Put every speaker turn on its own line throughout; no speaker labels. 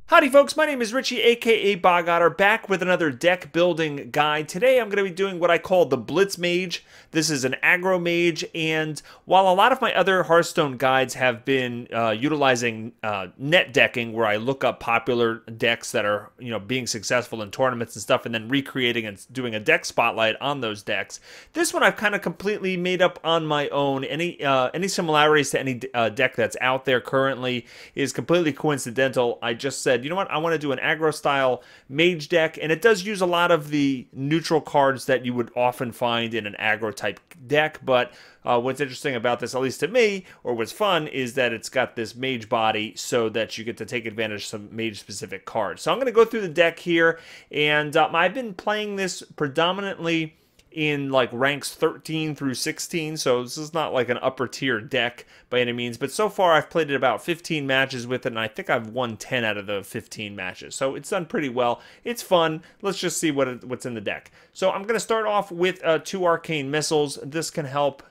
Howdy folks, my name is Richie, aka Otter, back with another deck building guide. Today I'm going to be doing what I call the Blitz Mage. This is an aggro mage, and while a lot of my other Hearthstone guides have been utilizing net decking, where I look up popular decks that are being successful in tournaments and stuff, and then recreating and doing a deck spotlight on those decks, this one I've kind of completely made up on my own. Any similarities to any deck that's out there currently is completely coincidental. I just said, you know what, I want to do an aggro style mage deck, and it does use a lot of the neutral cards that you would often find in an aggro type deck, but what's interesting about this, at least to me, or what's fun, is that it's got this mage body so that you get to take advantage of some mage specific cards. So I'm going to go through the deck here, and I've been playing this predominantly in like ranks 13 through 16, so this is not like an upper tier deck by any means, but so far I've played it about 15 matches with it, and I think I've won 10 out of the 15 matches, so it's done pretty well. It's fun. Let's just see what's in the deck. So I'm going to start off with 2 arcane missiles. This can help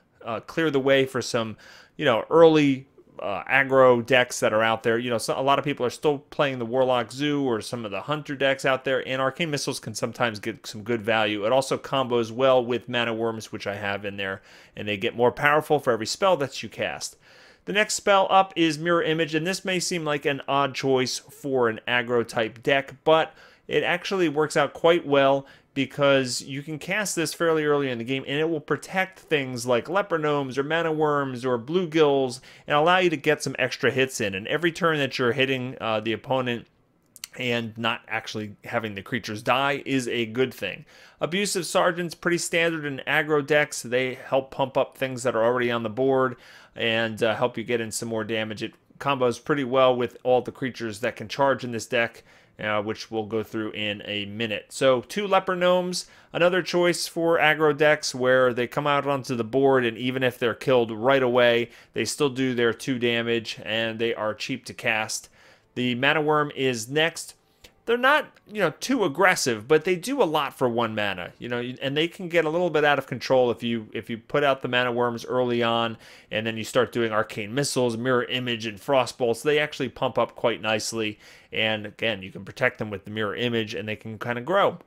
clear the way for some early aggro decks that are out there. So a lot of people are still playing the Warlock Zoo or some of the Hunter decks out there, and Arcane Missiles can sometimes get some good value. It also combos well with Mana Worms, which I have in there, and they get more powerful for every spell that you cast. The next spell up is Mirror Image, and this may seem like an odd choice for an aggro type deck, but it actually works out quite well because you can cast this fairly early in the game, and it will protect things like Leper Gnomes or Mana Worms or Bluegills and allow you to get some extra hits in. And every turn that you're hitting the opponent and not actually having the creatures die is a good thing. Abusive Sergeant's pretty standard in aggro decks. They help pump up things that are already on the board and help you get in some more damage. It combos pretty well with all the creatures that can charge in this deck, which we'll go through in a minute. So 2 Leper Gnomes, another choice for aggro decks where they come out onto the board, and even if they're killed right away, they still do their 2 damage, and they are cheap to cast. The Mana Worm is next. They're not, too aggressive, but they do a lot for 1 mana, and they can get a little bit out of control if you put out the Mana Worms early on, and then you start doing Arcane Missiles, Mirror Image, and Frostbolts. They actually pump up quite nicely, and again, you can protect them with the Mirror Image, and they can kind of grow.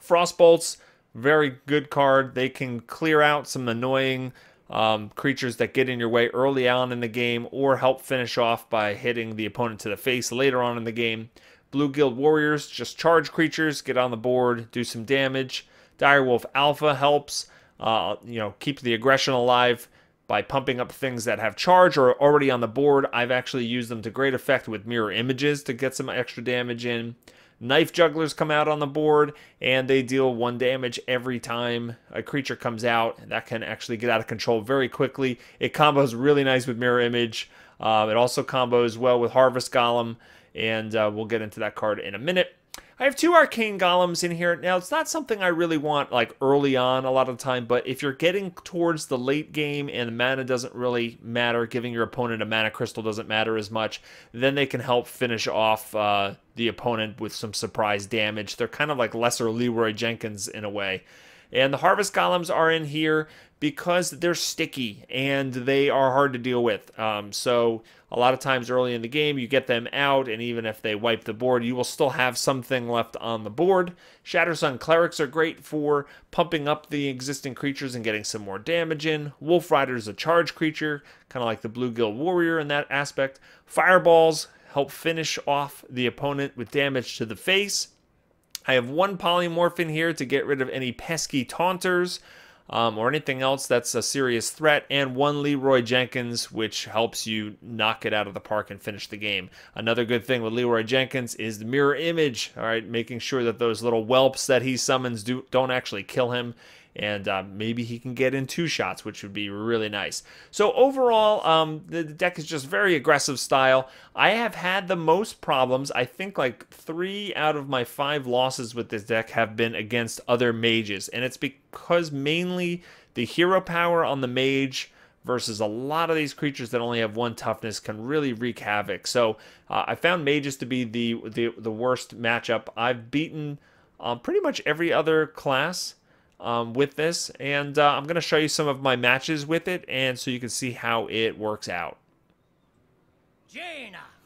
Frostbolts, very good card. They can clear out some annoying creatures that get in your way early on in the game, or help finish off by hitting the opponent to the face later on in the game. Bluegill Warriors, just charge creatures, get on the board, do some damage. Direwolf Alpha helps, keep the aggression alive by pumping up things that have charge or are already on the board. I've actually used them to great effect with Mirror Images to get some extra damage in. Knife Jugglers come out on the board, and they deal 1 damage every time a creature comes out. That can actually get out of control very quickly. It combos really nice with Mirror Image. It also combos well with Harvest Golem, and we'll get into that card in a minute. I have 2 Arcane Golems in here. Now, it's not something I really want like early on a lot of the time, but if you're getting towards the late game and the mana doesn't really matter, giving your opponent a mana crystal doesn't matter as much, then they can help finish off the opponent with some surprise damage. They're kind of like lesser Leroy Jenkins in a way. And the Harvest Golems are in here because they're sticky and they are hard to deal with. So a lot of times early in the game, you get them out, and even if they wipe the board, you will still have something left on the board. Shattersun Clerics are great for pumping up the existing creatures and getting some more damage in. Wolf Rider is a charge creature, kind of like the Bluegill Warrior in that aspect. Fireballs help finish off the opponent with damage to the face. I have 1 Polymorph in here to get rid of any pesky taunters or anything else that's a serious threat, and 1 Leroy Jenkins, which helps you knock it out of the park and finish the game. Another good thing with Leroy Jenkins is the Mirror Image, all right, making sure that those little whelps that he summons don't actually kill him, and maybe he can get in 2 shots, which would be really nice. So overall, the deck is just very aggressive style. I have had the most problems. I think like 3 out of my 5 losses with this deck have been against other mages, and it's because mainly the hero power on the mage versus a lot of these creatures that only have 1 toughness can really wreak havoc. So I found mages to be the worst matchup. I've beaten pretty much every other class with this, and I'm going to show you some of my matches with it, and so you can see how it works out.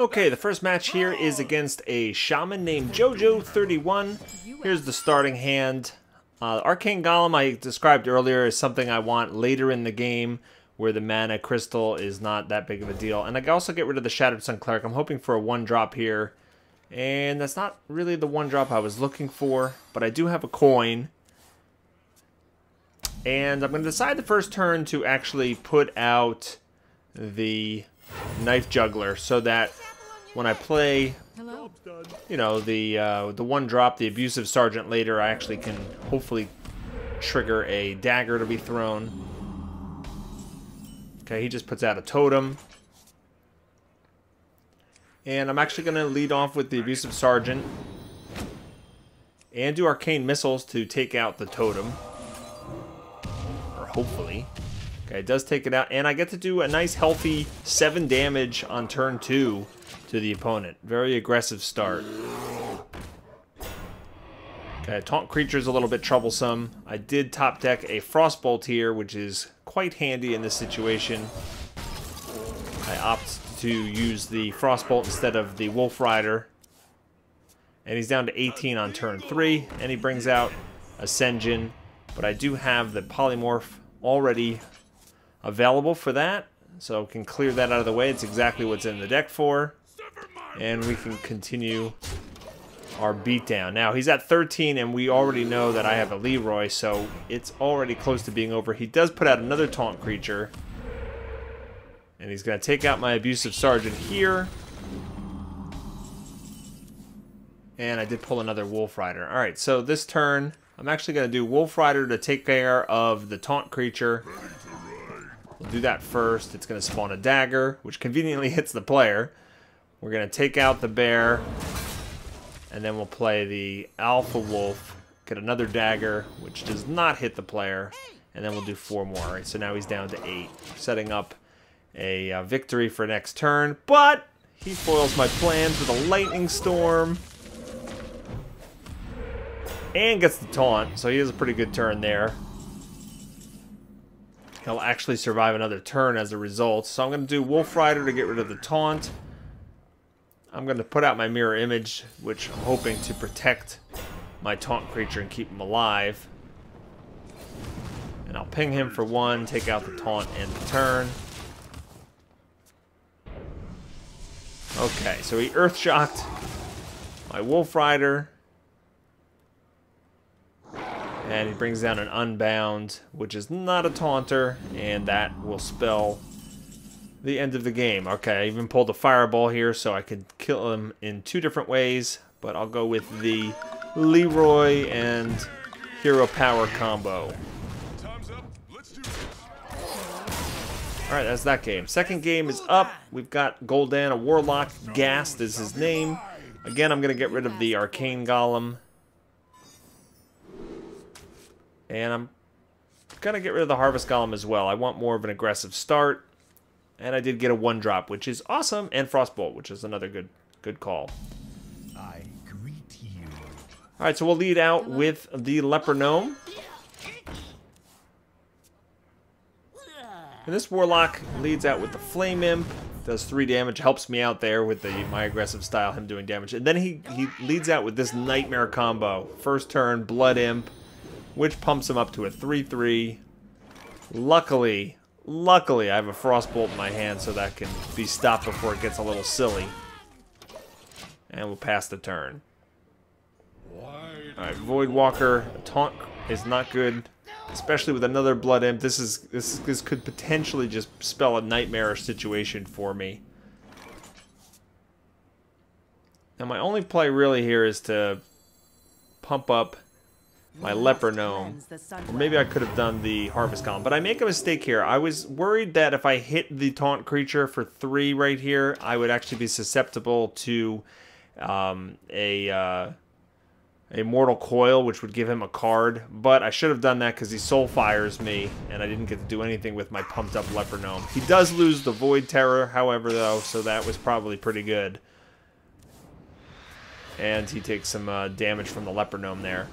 Okay, the first match here is against a shaman named JoJo31. Here's the starting hand. Arcane Golem I described earlier is something I want later in the game where the mana crystal is not that big of a deal. And I can also get rid of the Shattered Sun Cleric. I'm hoping for a 1-drop here. And that's not really the 1-drop I was looking for, but I do have a coin. And I'm going to decide the first turn to actually put out the Knife Juggler so that when I play, you know, the 1-drop, the Abusive Sergeant later, I actually can hopefully trigger a dagger to be thrown. Okay, he just puts out a totem. And I'm actually going to lead off with the Abusive Sergeant and do Arcane Missiles to take out the totem. Or hopefully. Okay, it does take it out. And I get to do a nice healthy 7 damage on turn 2 to the opponent. Very aggressive start. Okay, Taunt Creature is a little bit troublesome. I did top deck a Frostbolt here, which is quite handy in this situation. I opt to use the Frostbolt instead of the Wolf Rider. And he's down to 18 on turn 3, and he brings out Ascension. But I do have the Polymorph already available for that, so can clear that out of the way. It's exactly what's in the deck for. And we can continue our beatdown. Now, he's at 13, and we already know that I have a Leroy, so it's already close to being over. He does put out another Taunt Creature. And he's going to take out my Abusive Sergeant here. And I did pull another Wolf Rider. Alright, so this turn, I'm actually going to do Wolf Rider to take care of the Taunt Creature. We'll do that first. It's going to spawn a dagger, which conveniently hits the player. We're going to take out the bear. And then we'll play the Alpha Wolf. Get another dagger, which does not hit the player. And then we'll do 4 more. Alright, so now he's down to 8. Setting up a victory for next turn, but he foils my plans with a Lightning Storm and gets the taunt, so he has a pretty good turn there. He'll actually survive another turn as a result, so I'm going to do Wolf Rider to get rid of the taunt. I'm going to put out my Mirror Image, which I'm hoping to protect my Taunt Creature and keep him alive. And I'll ping him for 1, take out the taunt, end the turn. Okay, so he Earth-shocked my Wolf Rider. And he brings down an Unbound, which is not a Taunter, and that will spell the end of the game. Okay, I even pulled a Fireball here, so I could kill him in 2 different ways, but I'll go with the Leroy and Hero Power combo. Alright, that's that game. Second game is up. We've got Gul'dan, a Warlock. Ghast is his name. Again, I'm going to get rid of the Arcane Golem. And I'm going to get rid of the Harvest Golem as well. I want more of an aggressive start. And I did get a 1-drop, which is awesome. And Frostbolt, which is another good call.
I greet you.
Alright, so we'll lead out with the Leper Gnome. And this Warlock leads out with the Flame Imp, does 3 damage, helps me out there with my aggressive style, him doing damage. And then he leads out with this Nightmare combo. First turn, Blood Imp, which pumps him up to a 3/3. Luckily, I have a Frostbolt in my hand, so that can be stopped before it gets a little silly. And we'll pass the turn. Alright, Voidwalker, taunt is not good. Especially with another Blood Imp, this could potentially just spell a nightmarish situation for me. Now my only play really here is to pump up my Leper Gnome. Or maybe I could have done the Harvest Golem. But I make a mistake here. I was worried that if I hit the Taunt Creature for 3 right here, I would actually be susceptible to a Mortal Coil, which would give him a card, but I should have done that because he Soul Fires me, and I didn't get to do anything with my pumped up Leper Gnome. He does lose the Void Terror, however, though, so that was probably pretty good. And he takes some damage from the Leper Gnome there.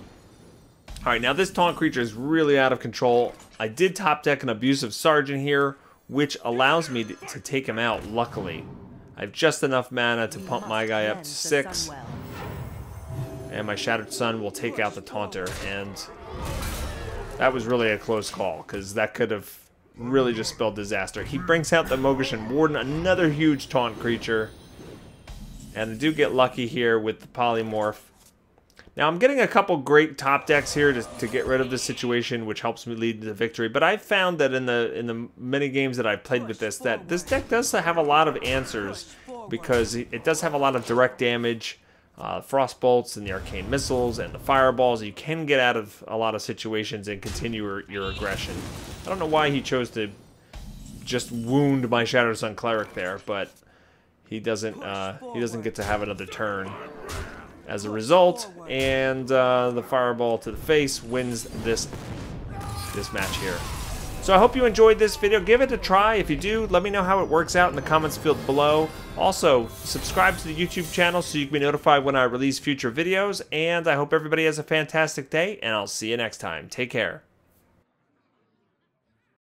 Alright, now this Taunt Creature is really out of control. I did top deck an Abusive Sergeant here, which allows me to take him out, luckily. I have just enough mana to pump my guy up to 6. And my Shattered Sun will take out the Taunter. And that was really a close call, because that could have really just spelled disaster. He brings out the Mogushan Warden, another huge taunt creature. And I do get lucky here with the Polymorph. Now, I'm getting a couple great top decks here to get rid of this situation, which helps me lead to victory. But I've found that in the many games that I've played with this, that this deck does have a lot of answers, because it does have a lot of direct damage, Frost Bolts and the Arcane Missiles and the Fireballs. You can get out of a lot of situations and continue your aggression. I don't know why he chose to just wound my Shattered Sun Cleric there, but he doesn't get to have another turn as a result, and the Fireball to the face wins this match here. So I hope you enjoyed this video. Give it a try. If you do, let me know how it works out in the comments field below. Also, subscribe to the YouTube channel so you can be notified when I release future videos, and I hope everybody has a fantastic day, and I'll see you next time. Take care.